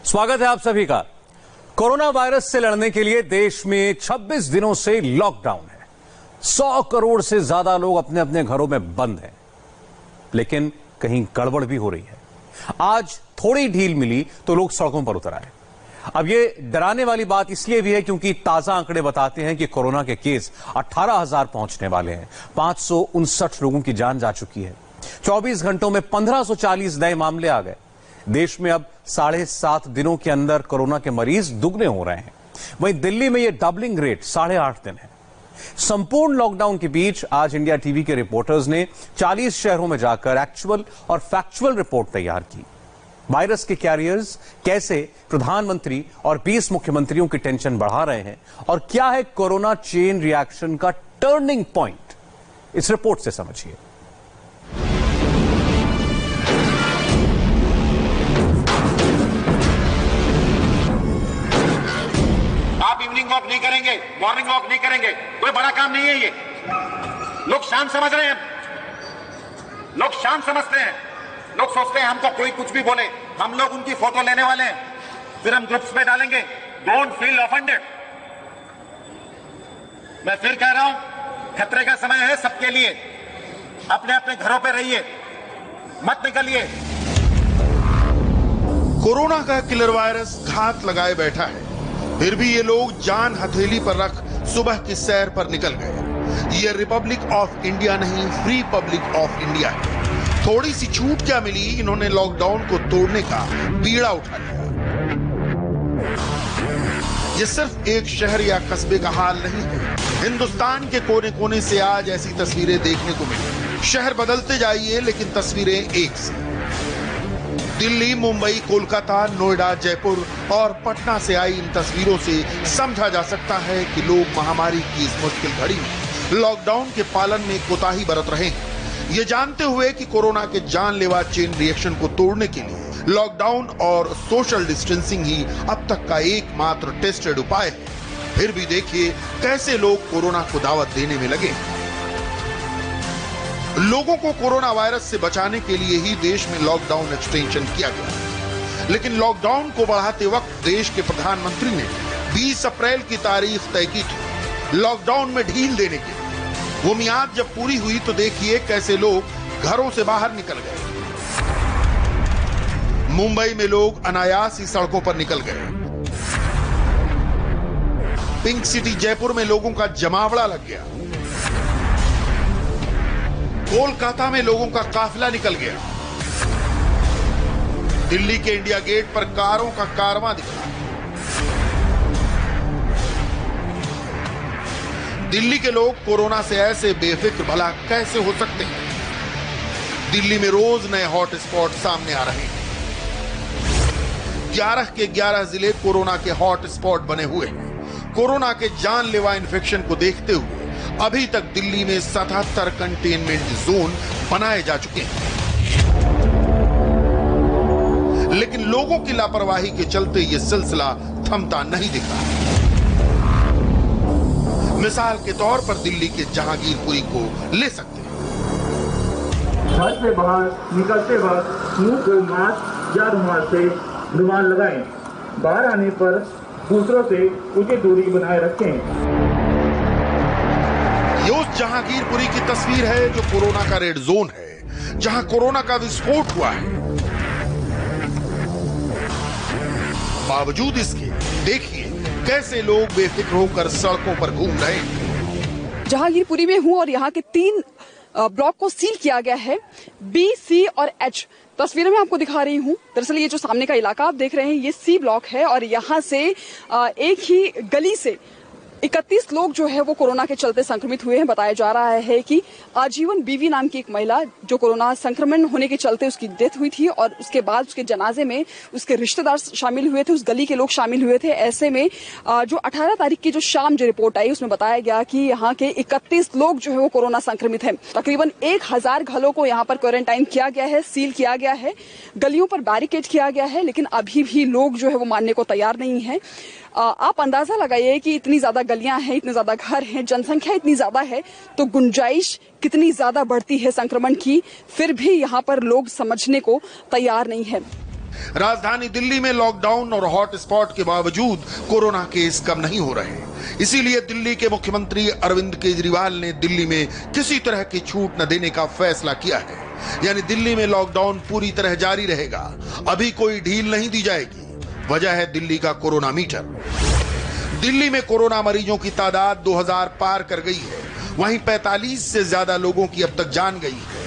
स्वागत है आप सभी का। कोरोना वायरस से लड़ने के लिए देश में 26 दिनों से लॉकडाउन है। 100 करोड़ से ज्यादा लोग अपने अपने घरों में बंद हैं, लेकिन कहीं गड़बड़ भी हो रही है। आज थोड़ी ढील मिली तो लोग सड़कों पर उतर आए। अब ये डराने वाली बात इसलिए भी है क्योंकि ताजा आंकड़े बताते हैं कि कोरोना के केस 18,000 पहुंचने वाले हैं। 559 लोगों की जान जा चुकी है। 24 घंटों में 1540 नए मामले आ गए। देश में अब 7.5 दिनों के अंदर कोरोना के मरीज दुगने हो रहे हैं। वहीं दिल्ली में यह डबलिंग रेट 8.5 दिन है। संपूर्ण लॉकडाउन के बीच आज इंडिया टीवी के रिपोर्टर्स ने 40 शहरों में जाकर एक्चुअल और फैक्चुअल रिपोर्ट तैयार की। वायरस के कैरियर्स कैसे प्रधानमंत्री और 20 मुख्यमंत्रियों की टेंशन बढ़ा रहे हैं और क्या है कोरोना चेन रिएक्शन का टर्निंग पॉइंट, इस रिपोर्ट से समझिए। आप इवनिंग वॉक नहीं करेंगे, मॉर्निंग वॉक नहीं करेंगे, कोई बड़ा काम नहीं है ये। लोग शांत समझ रहे हैं, लोग शांत समझते हैं। लोग सोचते हैं हमको कोई कुछ भी बोले, हम लोग उनकी फोटो लेने वाले हैं, फिर हम ग्रुप्स में डालेंगे। Don't feel offended. मैं फिर कह रहा हूं, खतरे का समय है सबके लिए। अपने अपने घरों पे रहिए, मत निकलिए। कोरोना का किलर वायरस घात लगाए बैठा है, फिर भी ये लोग जान हथेली पर रख सुबह की सैर पर निकल गए। ये रिपब्लिक ऑफ इंडिया नहीं, फ्री पब्लिक ऑफ इंडिया है। थोड़ी सी छूट क्या मिली, इन्होंने लॉकडाउन को तोड़ने का बीड़ा उठा लिया। ये सिर्फ एक शहर या कस्बे का हाल नहीं है। हिंदुस्तान के कोने कोने से आज ऐसी तस्वीरें देखने को मिली। शहर बदलते जाइए लेकिन तस्वीरें एक सी। दिल्ली, मुंबई, कोलकाता, नोएडा, जयपुर और पटना से आई इन तस्वीरों से समझा जा सकता है कि लोग महामारी की इस मुश्किल घड़ी में लॉकडाउन के पालन में कोताही बरत रहे हैं, ये जानते हुए कि कोरोना के जानलेवा चेन रिएक्शन को तोड़ने के लिए लॉकडाउन और सोशल डिस्टेंसिंग ही अब तक का एकमात्र टेस्टेड उपाय है। फिर भी देखिए कैसे लोग कोरोना को दावत देने में लगे। लोगों को कोरोना वायरस से बचाने के लिए ही देश में लॉकडाउन एक्सटेंशन किया गया, लेकिन लॉकडाउन को बढ़ाते वक्त देश के प्रधानमंत्री ने 20 अप्रैल की तारीख तय की थी लॉकडाउन में ढील देने की। वो मियाद जब पूरी हुई तो देखिए कैसे लोग घरों से बाहर निकल गए। मुंबई में लोग अनायास ही सड़कों पर निकल गए। पिंक सिटी जयपुर में लोगों का जमावड़ा लग गया। कोलकाता में लोगों का काफिला निकल गया। दिल्ली के इंडिया गेट पर कारों का कारवां दिखा। दिल्ली के लोग कोरोना से ऐसे बेफिक्र भला कैसे हो सकते हैं? दिल्ली में रोज नए हॉटस्पॉट सामने आ रहे हैं। 11 के 11 जिले कोरोना के हॉटस्पॉट बने हुए हैं। कोरोना के जानलेवा इन्फेक्शन को देखते हुए अभी तक दिल्ली में 77 कंटेनमेंट जोन बनाए जा चुके हैं, लेकिन लोगों की लापरवाही के चलते यह सिलसिला थमता नहीं दिख रहा। मिसाल के तौर पर दिल्ली के जहांगीरपुरी को ले सकते हैं। घर से बाहर निकलते वक्त मुंह को मास्क या रुमाल लगाएं। बाहर आने पर दूसरों से उचित दूरी बनाए रखें। ये उस जहांगीरपुरी की तस्वीर है जो कोरोना का रेड जोन है, जहां कोरोना का विस्फोट हुआ है। बावजूद इसके देखिए कैसे लोग बेफिक्र होकर सड़कों पर घूम रहे हैं। जहांगीरपुरी में हूं और यहाँ के 3 ब्लॉक को सील किया गया है, बी, सी और एच। तस्वीरें मैं आपको दिखा रही हूं। दरअसल ये जो सामने का इलाका आप देख रहे हैं ये सी ब्लॉक है और यहाँ से एक ही गली से 31 लोग जो है वो कोरोना के चलते संक्रमित हुए हैं। बताया जा रहा है कि आजीवन बीवी नाम की एक महिला जो कोरोना संक्रमण होने के चलते उसकी डेथ हुई थी और उसके बाद उसके जनाजे में उसके रिश्तेदार शामिल हुए थे, उस गली के लोग शामिल हुए थे। ऐसे में जो 18 तारीख की जो शाम जो रिपोर्ट आई उसमें बताया गया कि यहाँ के 31 लोग जो है वो कोरोना संक्रमित हैं। तकरीबन 1000 घरों को यहाँ पर क्वारंटाइन किया गया है, सील किया गया है, गलियों पर बैरिकेड किया गया है, लेकिन अभी भी लोग जो है वो मानने को तैयार नहीं है। आप अंदाजा लगाइए कि इतनी ज्यादा गलियां हैं, इतने ज्यादा घर हैं, जनसंख्या इतनी ज्यादा है, तो गुंजाइश कितनी ज्यादा बढ़ती है संक्रमण की, फिर भी यहाँ पर लोग समझने को तैयार नहीं है। राजधानी दिल्ली में लॉकडाउन और हॉटस्पॉट के बावजूद कोरोना केस कम नहीं हो रहे। इसीलिए दिल्ली के मुख्यमंत्री अरविंद केजरीवाल ने दिल्ली में किसी तरह की छूट न देने का फैसला किया है। यानी दिल्ली में लॉकडाउन पूरी तरह जारी रहेगा, अभी कोई ढील नहीं दी जाएगी। वजह है दिल्ली का कोरोना मीटर। दिल्ली में कोरोना मरीजों की तादाद 2000 पार कर गई है, वहीं 45 से ज्यादा लोगों की अब तक जान गई है।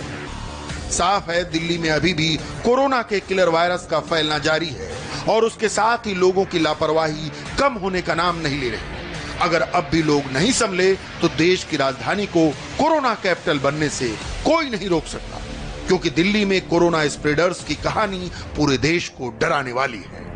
साफ है दिल्ली में अभी भी कोरोना के किलर वायरस का फैलना जारी है और उसके साथ ही लोगों की लापरवाही कम होने का नाम नहीं ले रही। अगर अब भी लोग नहीं संभले तो देश की राजधानी को कोरोना कैपिटल बनने से कोई नहीं रोक सकता, क्योंकि दिल्ली में कोरोना स्प्रेडर्स की कहानी पूरे देश को डराने वाली है।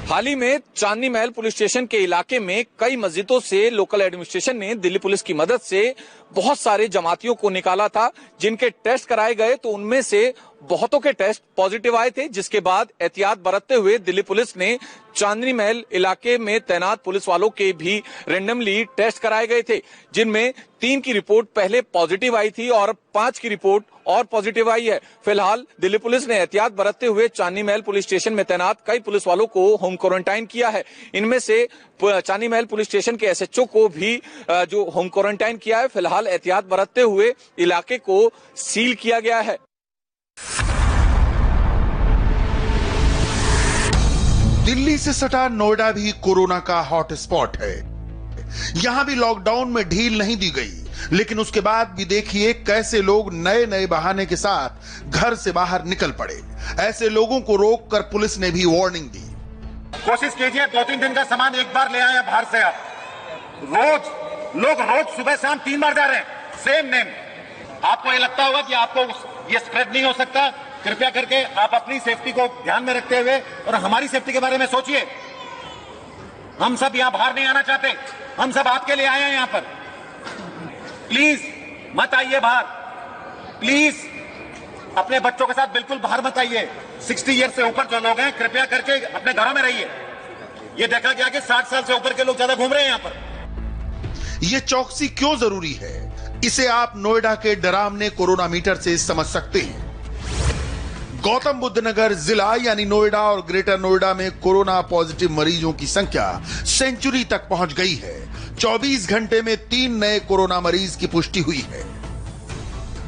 हाल ही में चांदनी महल पुलिस स्टेशन के इलाके में कई मस्जिदों से लोकल एडमिनिस्ट्रेशन ने दिल्ली पुलिस की मदद से बहुत सारे जमातियों को निकाला था, जिनके टेस्ट कराए गए तो उनमें से बहुतों के टेस्ट पॉजिटिव आए थे, जिसके बाद एहतियात बरतते हुए दिल्ली पुलिस ने चांदनी महल इलाके में तैनात पुलिस वालों के भी रैंडमली टेस्ट कराए गए थे, जिनमें 3 की रिपोर्ट पहले पॉजिटिव आई थी और 5 की रिपोर्ट और पॉजिटिव आई है। फिलहाल दिल्ली पुलिस ने एहतियात बरतते हुए चांदनी महल पुलिस स्टेशन में तैनात कई पुलिस वालों को होम क्वारंटाइन किया है। इनमें से चांदनी महल पुलिस स्टेशन के एसएचओ को भी जो होम क्वारंटाइन किया है। फिलहाल एहतियात बरतते हुए इलाके को सील किया गया है। दिल्ली से सटा नोएडा भी कोरोना का हॉटस्पॉट है। यहां भी लॉकडाउन में ढील नहीं दी गई, लेकिन उसके बाद भी देखिए कैसे लोग नए नए बहाने के साथ घर से बाहर निकल पड़े। ऐसे लोगों को रोककर पुलिस ने भी वार्निंग दी। कोशिश कीजिए 2-3 दिन का सामान एक बार ले आए बाहर से। आप रोज सुबह शाम 3 बार जा रहे हैं, सेम नेम। आपको ये लगता होगा कि आपको ये स्प्रेड नहीं हो सकता। कृपया करके आप अपनी सेफ्टी को ध्यान में रखते हुए और हमारी सेफ्टी के बारे में सोचिए। हम सब यहां बाहर नहीं आना चाहते, हम सब आपके लिए आए हैं यहां पर। प्लीज मत आइए बाहर, प्लीज अपने बच्चों के साथ बिल्कुल बाहर मत आइए। 60 ईयर से ऊपर जो लोग हैं कृपया करके अपने घरों में रहिए। ये देखा गया कि 60 साल से ऊपर के लोग ज्यादा घूम रहे हैं यहां पर। यह चौकसी क्यों जरूरी है, इसे आप नोएडा के डरावने कोरोना मीटर से समझ सकते हैं। गौतम बुद्ध नगर जिला यानी नोएडा और ग्रेटर नोएडा में कोरोना पॉजिटिव मरीजों की संख्या सेंचुरी तक पहुंच गई है। 24 घंटे में 3 नए कोरोना मरीज की पुष्टि हुई है।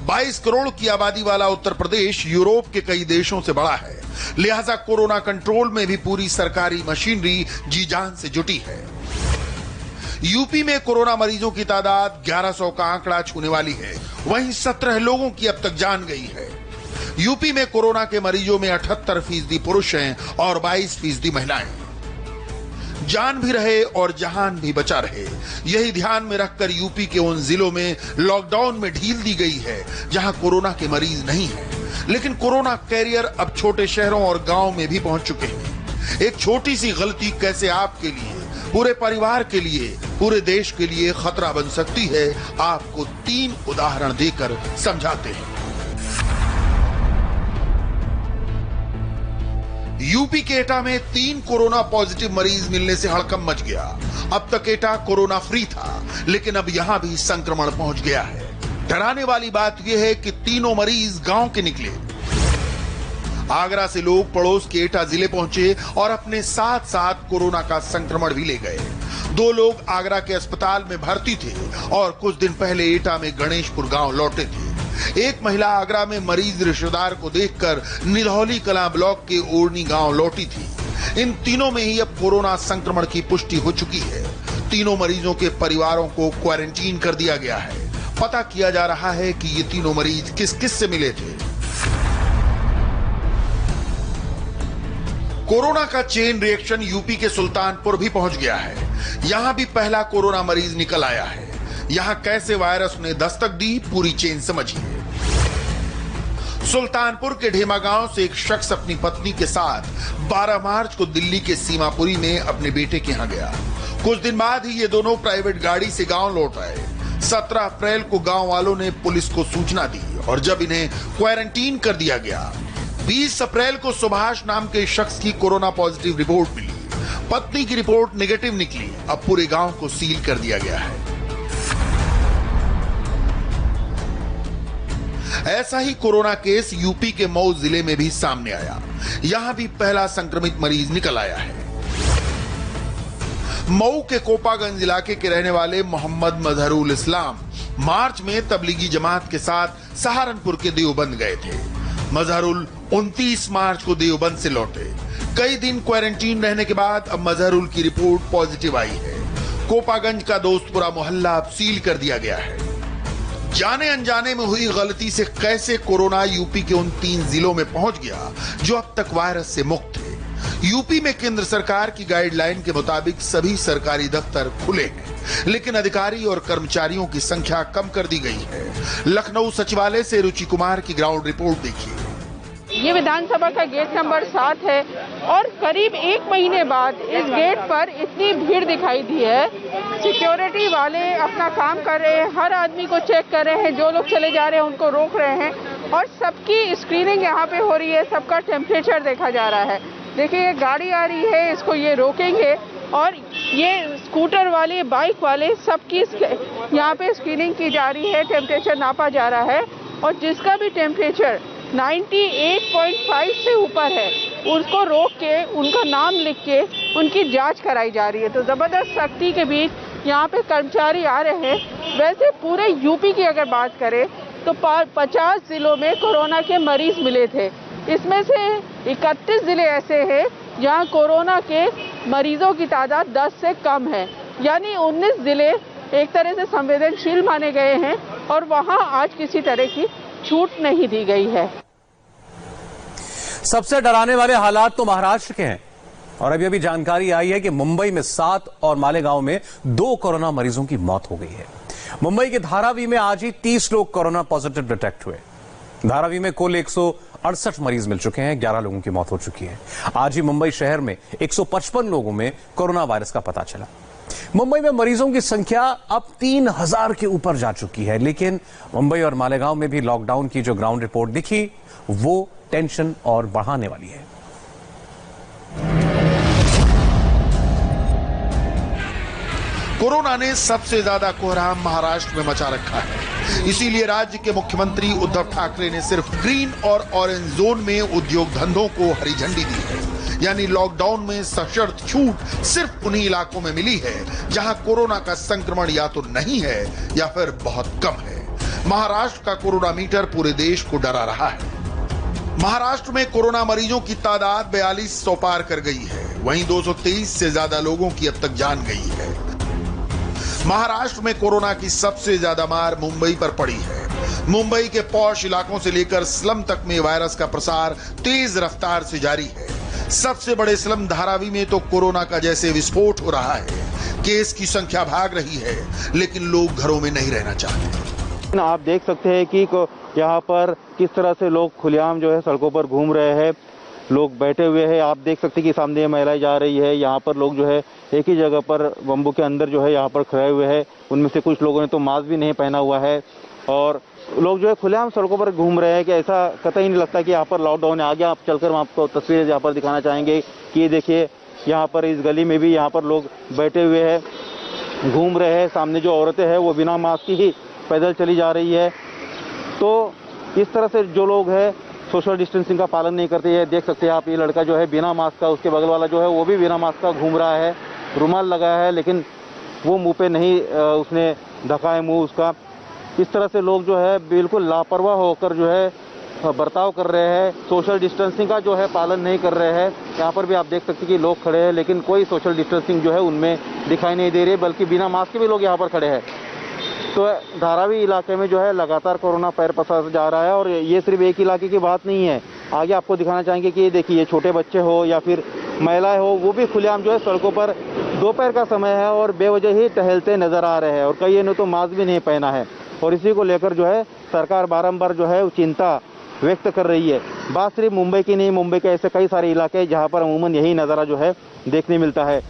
22 करोड़ की आबादी वाला उत्तर प्रदेश यूरोप के कई देशों से बड़ा है, लिहाजा कोरोना कंट्रोल में भी पूरी सरकारी मशीनरी जी जान से जुटी है। यूपी में कोरोना मरीजों की तादाद 1100 का आंकड़ा छूने वाली है, वहीं 17 लोगों की अब तक जान गई है। यूपी में कोरोना के मरीजों में 78% पुरुष हैं और 22% महिलाएं। जान भी रहे और जहान भी बचा रहे, यही ध्यान में रखकर यूपी के उन जिलों में लॉकडाउन में ढील दी गई है जहां कोरोना के मरीज नहीं हैं, लेकिन कोरोना कैरियर अब छोटे शहरों और गांव में भी पहुंच चुके हैं। एक छोटी सी गलती कैसे आपके लिए, पूरे परिवार के लिए, पूरे देश के लिए खतरा बन सकती है, आपको 3 उदाहरण देकर समझाते हैं। यूपी के एटा में 3 कोरोना पॉजिटिव मरीज मिलने से हड़कंप मच गया। अब तक एटा कोरोना फ्री था, लेकिन अब यहां भी संक्रमण पहुंच गया है। डराने वाली बात यह है कि तीनों मरीज गांव के निकले। आगरा से लोग पड़ोस के एटा जिले पहुंचे और अपने साथ साथ कोरोना का संक्रमण भी ले गए। 2 लोग आगरा के अस्पताल में भर्ती थे और कुछ दिन पहले एटा में गणेशपुर गांव लौटे थे। एक महिला आगरा में मरीज रिश्तेदार को देखकर निधौली कलां ब्लॉक के ओरनी गांव लौटी थी। इन तीनों में ही अब कोरोना संक्रमण की पुष्टि हो चुकी है। तीनों मरीजों के परिवारों को क्वारंटीन कर दिया गया है। पता किया जा रहा है कि ये तीनों मरीज किस किस से मिले थे। कोरोना का चेन रिएक्शन यूपी के सुल्तानपुर भी पहुंच गया है। यहां भी पहला कोरोना मरीज निकल आया है। यहां कैसे वायरस ने दस्तक दी, पूरी चेन समझिए। सुल्तानपुर के ढेमा गांव से एक शख्स अपनी पत्नी के साथ 12 मार्च को दिल्ली के सीमापुरी में अपने बेटे के यहां गया। कुछ दिन बाद ही ये दोनों प्राइवेट गाड़ी से गांव लौट आए। 17 अप्रैल को गांव वालों ने पुलिस को सूचना दी और जब इन्हें क्वारंटीन कर दिया गया, 20 अप्रैल को सुभाष नाम के शख्स की कोरोना पॉजिटिव रिपोर्ट मिली। पत्नी की रिपोर्ट नेगेटिव निकली। अब पूरे गांव को सील कर दिया गया है। ऐसा ही कोरोना केस यूपी के मऊ जिले में भी सामने आया। यहां भी पहला संक्रमित मरीज निकल आया है। मऊ के कोपागंज इलाके के रहने वाले मोहम्मद मजहरुल इस्लाम मार्च में तबलीगी जमात के साथ सहारनपुर के देवबंद गए थे। मजहरुल 29 मार्च को देवबंद से लौटे। कई दिन क्वारंटीन रहने के बाद अब मजहरुल की रिपोर्ट पॉजिटिव आई है। कोपागंज का दोस्तपुरा मोहल्ला अब सील कर दिया गया है। जाने अनजाने में हुई गलती से कैसे कोरोना यूपी के उन 3 जिलों में पहुंच गया जो अब तक वायरस से मुक्त थे। यूपी में केंद्र सरकार की गाइडलाइन के मुताबिक सभी सरकारी दफ्तर खुले हैं, लेकिन अधिकारी और कर्मचारियों की संख्या कम कर दी गई है। लखनऊ सचिवालय से रुचि कुमार की ग्राउंड रिपोर्ट देखिए। ये विधानसभा का गेट नंबर 7 है और करीब 1 महीने बाद इस गेट पर इतनी भीड़ दिखाई दी है। सिक्योरिटी वाले अपना काम कर रहे हैं, हर आदमी को चेक कर रहे हैं, जो लोग चले जा रहे हैं उनको रोक रहे हैं और सबकी स्क्रीनिंग यहाँ पे हो रही है, सबका टेम्परेचर देखा जा रहा है। देखिए ये गाड़ी आ रही है, इसको ये रोकेंगे और ये स्कूटर वाले, बाइक वाले सबकी यहाँ पे स्क्रीनिंग की जा रही है, टेम्परेचर नापा जा रहा है और जिसका भी टेम्परेचर 98.5 से ऊपर है उसको रोक के उनका नाम लिख के उनकी जांच कराई जा रही है। तो जबरदस्त सख्ती के बीच यहाँ पे कर्मचारी आ रहे हैं। वैसे पूरे यूपी की अगर बात करें तो 50 जिलों में कोरोना के मरीज मिले थे। इसमें से 31 जिले ऐसे हैं जहाँ कोरोना के मरीजों की तादाद 10 से कम है, यानी 19 जिले एक तरह से संवेदनशील माने गए हैं और वहाँ आज किसी तरह की छूट नहीं दी गई है। सबसे डराने वाले हालात तो महाराष्ट्र के हैं और अभी अभी जानकारी आई है कि मुंबई में 7 और मालेगांव में 2 कोरोना मरीजों की मौत हो गई है। मुंबई के धारावी में आज ही 30 लोग कोरोना पॉजिटिव डिटेक्ट हुए। धारावी में कुल 168 मरीज मिल चुके हैं, 11 लोगों की मौत हो चुकी है। आज ही मुंबई शहर में 155 लोगों में कोरोना वायरस का पता चला। मुंबई में मरीजों की संख्या अब 3000 के ऊपर जा चुकी है, लेकिन मुंबई और मालेगांव में भी लॉकडाउन की जो ग्राउंड रिपोर्ट दिखी वो टेंशन और बढ़ाने वाली है। कोरोना ने सबसे ज्यादा कोहराम महाराष्ट्र में मचा रखा है। इसीलिए राज्य के मुख्यमंत्री उद्धव ठाकरे ने सिर्फ ग्रीन और ऑरेंज जोन में उद्योग धंधों को हरी झंडी दी है। यानी लॉकडाउन में सशर्त छूट सिर्फ उन्हीं इलाकों में मिली है जहां कोरोना का संक्रमण या तो नहीं है या फिर बहुत कम है। महाराष्ट्र का कोरोना मीटर पूरे देश को डरा रहा है। महाराष्ट्र में कोरोना मरीजों की तादाद 4200 पार कर गई है। वहीं 223 से ज्यादा लोगों की अब तक जान गई है। महाराष्ट्र में कोरोना की सबसे ज्यादा मार मुंबई पर पड़ी है। मुंबई के पॉश इलाकों से लेकर स्लम तक में वायरस का प्रसार तेज रफ्तार से जारी है। सबसे बड़े स्लम धारावी में तो कोरोना का जैसे विस्फोट हो रहा है। केस की संख्या भाग रही है, लेकिन लोग घरों में नहीं रहना चाहते। आप देख सकते हैं कि यहाँ पर किस तरह से लोग खुलेआम जो है सड़कों पर घूम रहे हैं, लोग बैठे हुए हैं। आप देख सकते हैं कि सामने महिलाएं जा रही है। यहाँ पर लोग जो है एक ही जगह पर बम्बू के अंदर जो है यहाँ पर खड़े हुए हैं। उनमें से कुछ लोगों ने तो मास्क भी नहीं पहना हुआ है और लोग जो है खुलेआम सड़कों पर घूम रहे हैं कि ऐसा कतई नहीं लगता कि यहाँ पर लॉकडाउन है। आगे आप चलकर हम आपको तस्वीरें यहाँ पर दिखाना चाहेंगे कि ये देखिए यहाँ पर इस गली में भी यहाँ पर लोग बैठे हुए हैं, घूम रहे हैं। सामने जो औरतें हैं वो बिना मास्क ही पैदल चली जा रही है। तो इस तरह से जो लोग हैं सोशल डिस्टेंसिंग का पालन नहीं करते हैं। देख सकते हैं आप, ये लड़का जो है बिना मास्क का, उसके बगल वाला जो है वो भी बिना मास्क का घूम रहा है, रुमाल लगाया है लेकिन वो मुंह पे नहीं उसने ढका है मुंह उसका। इस तरह से लोग जो है बिल्कुल लापरवाह होकर जो है बर्ताव कर रहे हैं, सोशल डिस्टेंसिंग का जो है पालन नहीं कर रहे हैं। यहाँ पर भी आप देख सकते हैं कि लोग खड़े हैं लेकिन कोई सोशल डिस्टेंसिंग जो है उनमें दिखाई नहीं दे रही है, बल्कि बिना मास्क के भी लोग यहाँ पर खड़े हैं। तो धारावी इलाके में जो है लगातार कोरोना पैर पसार जा रहा है और ये सिर्फ एक इलाके की बात नहीं है। आगे आपको दिखाना चाहेंगे कि ये देखिए छोटे बच्चे हो या फिर महिलाएं हो, वो भी खुलेआम जो है सड़कों पर दोपहर का समय है और बेवजह ही टहलते नजर आ रहे हैं और कई ने तो मास्क भी नहीं पहना है। और इसी को लेकर जो है सरकार बारंबार जो है चिंता व्यक्त कर रही है। बात सिर्फ मुंबई की नहीं, मुंबई के ऐसे कई सारे इलाके हैं जहाँ पर अमूमन यही नज़ारा जो है देखने मिलता है।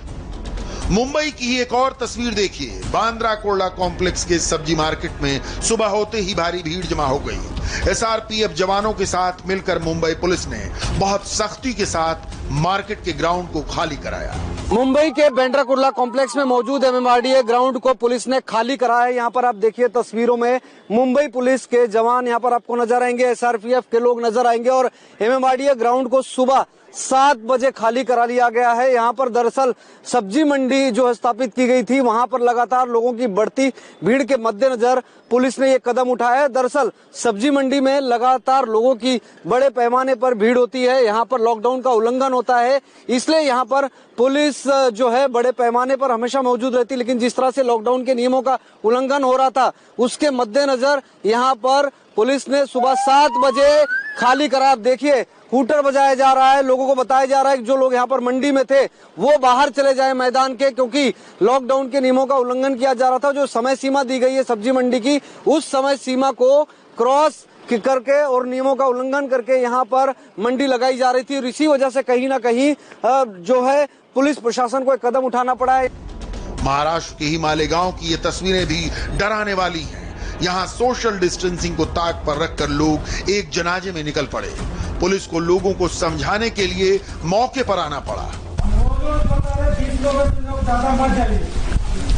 मुंबई की ही एक और तस्वीर देखिए। बांद्रा कुर्ला कॉम्प्लेक्स के सब्जी मार्केट में सुबह होते ही भारी भीड़ जमा हो गई। एसआरपीएफ जवानों के साथ मिलकर मुंबई पुलिस ने बहुत सख्ती के साथ मार्केट के ग्राउंड को खाली कराया। मुंबई के बांद्रा कुर्ला कॉम्प्लेक्स में मौजूद एमएमआरडीए ग्राउंड को पुलिस ने खाली करा है। यहाँ पर आप देखिए तस्वीरों में मुंबई पुलिस के जवान यहाँ पर आपको नजर आएंगे, एसआरपीएफ के लोग नजर आएंगे और एमएमआरडीए ग्राउंड को सुबह 7 बजे खाली करा लिया गया है। यहाँ पर दरअसल सब्जी मंडी जो स्थापित की गई थी, वहां पर लगातार लोगों की बढ़ती भीड़ के मद्देनजर पुलिस ने ये कदम उठाया है। दरअसल सब्जी मंडी में लगातार लोगों की बड़े पैमाने पर भीड़ होती है, यहाँ पर लॉकडाउन का उल्लंघन होता है, इसलिए यहाँ पर पुलिस जो है बड़े पैमाने पर हमेशा मौजूद रहती है। लेकिन जिस तरह से लॉकडाउन के नियमों का उल्लंघन हो रहा था, उसके मद्देनजर यहाँ पर पुलिस ने सुबह 7 बजे खाली करा। आप देखिए हूटर बजाया जा रहा है, लोगों को बताया जा रहा है कि जो लोग यहाँ पर मंडी में थे वो बाहर चले जाएं मैदान के, क्योंकि लॉकडाउन के नियमों का उल्लंघन किया जा रहा था। जो समय सीमा दी गई है सब्जी मंडी की, उस समय सीमा को क्रॉस करके और नियमों का उल्लंघन करके यहाँ पर मंडी लगाई जा रही थी। इसी वजह से कहीं ना कहीं जो है पुलिस प्रशासन को एक कदम उठाना पड़ा है। महाराष्ट्र के ही मालेगांव की ये तस्वीरें भी डराने वाली हैं। यहाँ सोशल डिस्टेंसिंग को ताक पर रखकर लोग एक जनाजे में निकल पड़े। पुलिस को लोगों को समझाने के लिए मौके पर आना पड़ा।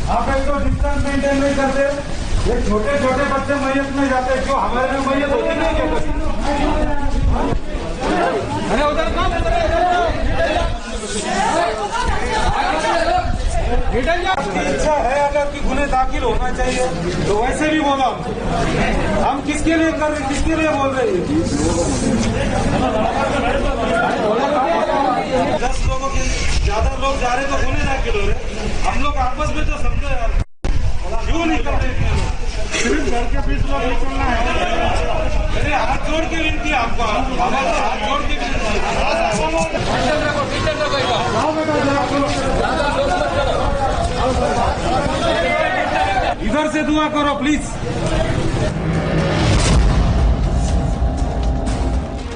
आप एक तो डिस्टेंस मेंटेन नहीं करते, ये छोटे छोटे बच्चे मैयत में जाते, जो हमारे में मैयत होती नहीं है। इच्छा है अगर कि गुने दाखिल होना चाहिए तो वैसे भी बोला हम किसके लिए कर रहे, किसके लिए बोल रहे हैं। 10 लोगों के ज्यादा लोग जा रहे तो गुने दाखिल हो रहे। हम लोग आपस में तो समझो यार, क्यों नहीं कर रहे सिर्फ घर के 20 लोग निकलना है। अरे हाथ जोड़ के विनती है आपको, हमारा हाथ जोड़ के इधर से दुआ करो प्लीज।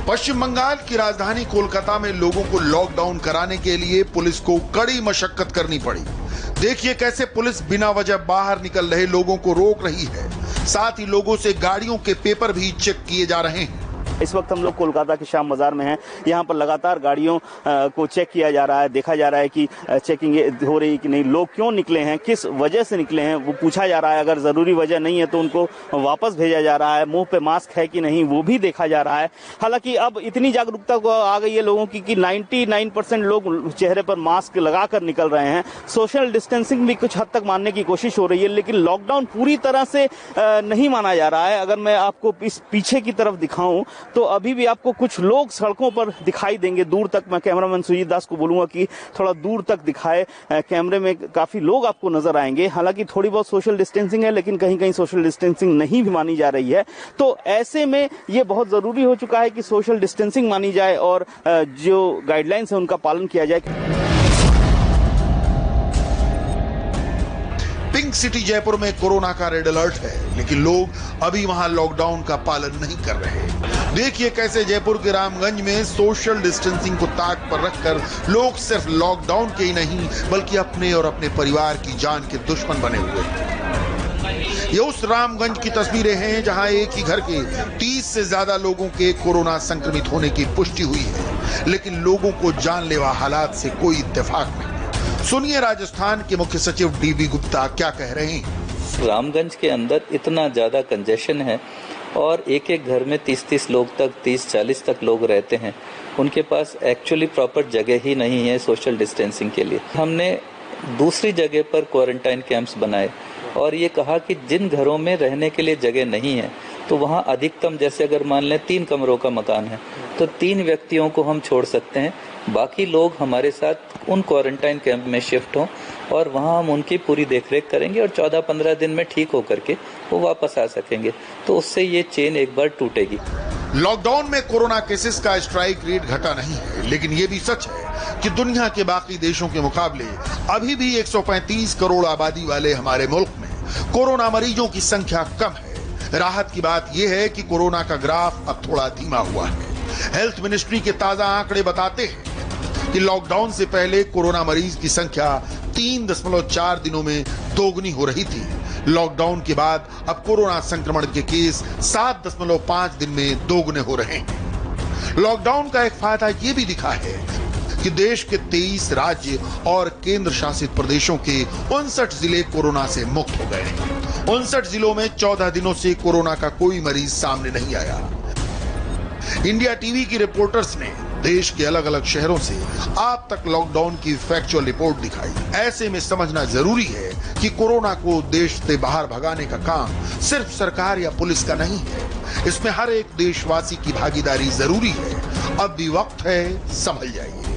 पश्चिम बंगाल की राजधानी कोलकाता में लोगों को लॉकडाउन कराने के लिए पुलिस को कड़ी मशक्कत करनी पड़ी। देखिए कैसे पुलिस बिना वजह बाहर निकल रहे लोगों को रोक रही है, साथ ही लोगों से गाड़ियों के पेपर भी चेक किए जा रहे हैं। इस वक्त हम लोग कोलकाता के श्याम बाजार में हैं। यहाँ पर लगातार गाड़ियों को चेक किया जा रहा है, देखा जा रहा है कि चेकिंग हो रही है कि नहीं, लोग क्यों निकले हैं, किस वजह से निकले हैं वो पूछा जा रहा है। अगर जरूरी वजह नहीं है तो उनको वापस भेजा जा रहा है। मुंह पे मास्क है कि नहीं वो भी देखा जा रहा है। हालांकि अब इतनी जागरूकता आ गई है लोगों की कि 99% लोग चेहरे पर मास्क लगाकर निकल रहे हैं। सोशल डिस्टेंसिंग भी कुछ हद तक मानने की कोशिश हो रही है, लेकिन लॉकडाउन पूरी तरह से नहीं माना जा रहा है। अगर मैं आपको इस पीछे की तरफ दिखाऊं तो अभी भी आपको कुछ लोग सड़कों पर दिखाई देंगे दूर तक। मैं कैमरामैन सुजीत दास को बोलूंगा कि थोड़ा दूर तक दिखाए, कैमरे में काफी लोग आपको नजर आएंगे। हालांकि थोड़ी बहुत सोशल डिस्टेंसिंग है, लेकिन कहीं कहीं सोशल डिस्टेंसिंग नहीं भी मानी जा रही है। तो ऐसे में ये बहुत जरूरी हो चुका है कि सोशल डिस्टेंसिंग मानी जाए और जो गाइडलाइंस है उनका पालन किया जाए। पिंक सिटी जयपुर में कोरोना का रेड अलर्ट है, लेकिन लोग अभी वहां लॉकडाउन का पालन नहीं कर रहे। देखिए कैसे जयपुर के रामगंज में सोशल डिस्टेंसिंग को ताक पर रखकर लोग सिर्फ लॉकडाउन के ही नहीं बल्कि अपने और अपने परिवार की जान के दुश्मन बने हुए हैं। ये उस रामगंज की तस्वीरें हैं जहां एक ही घर के 30 से ज्यादा लोगों के कोरोना संक्रमित होने की पुष्टि हुई है, लेकिन लोगों को जानलेवा हालात से कोई इत्तेफाक नहीं। सुनिए राजस्थान के मुख्य सचिव डीबी गुप्ता क्या कह रहे हैं। रामगंज के अंदर इतना ज्यादा कंजेशन है और एक एक घर में 30-30 लोग तक, 30-40 तक लोग रहते हैं। उनके पास एक्चुअली प्रॉपर जगह ही नहीं है सोशल डिस्टेंसिंग के लिए। हमने दूसरी जगह पर क्वारंटाइन कैंप्स बनाए और ये कहा कि जिन घरों में रहने के लिए जगह नहीं है तो वहाँ अधिकतम, जैसे अगर मान लें 3 कमरों का मकान है तो 3 व्यक्तियों को हम छोड़ सकते हैं। बाकी लोग हमारे साथ उन क्वारंटाइन कैंप में शिफ्ट हों और वहाँ हम उनकी पूरी देखरेख करेंगे और 14-15 दिन में ठीक होकर के वो वापस आ सकेंगे। तो उससे ये चेन एक बार टूटेगी। लॉकडाउन में कोरोना केसेस का स्ट्राइक रेट घटा नहीं है, लेकिन ये भी सच है कि दुनिया के बाकी देशों के मुकाबले अभी भी 135 करोड़ आबादी वाले हमारे मुल्क में कोरोना मरीजों की संख्या कम है। राहत की बात यह है कि कोरोना का ग्राफ अब थोड़ा धीमा हुआ है। हेल्थ मिनिस्ट्री के ताजा आंकड़े बताते हैं कि लॉकडाउन से पहले कोरोना मरीज की संख्या 3.4 दिनों में दोगुनी हो रही थी। लॉकडाउन के बाद अब कोरोना संक्रमण के केस 7.5 दिन में दोगुने हो रहे हैं। लॉकडाउन का एक फायदा ये भी दिखा है कि देश के 23 राज्य और केंद्र शासित प्रदेशों के 59 जिले कोरोना से मुक्त हो गए। 59 जिलों में 14 दिनों से कोरोना का कोई मरीज सामने नहीं आया। इंडिया टीवी की रिपोर्टर्स ने देश के अलग अलग शहरों से आप तक लॉकडाउन की फैक्चुअल रिपोर्ट दिखाई। ऐसे में समझना जरूरी है कि कोरोना को देश से बाहर भगाने का काम सिर्फ सरकार या पुलिस का नहीं है। इसमें हर एक देशवासी की भागीदारी जरूरी है। अब भी वक्त है, संभल जाइए।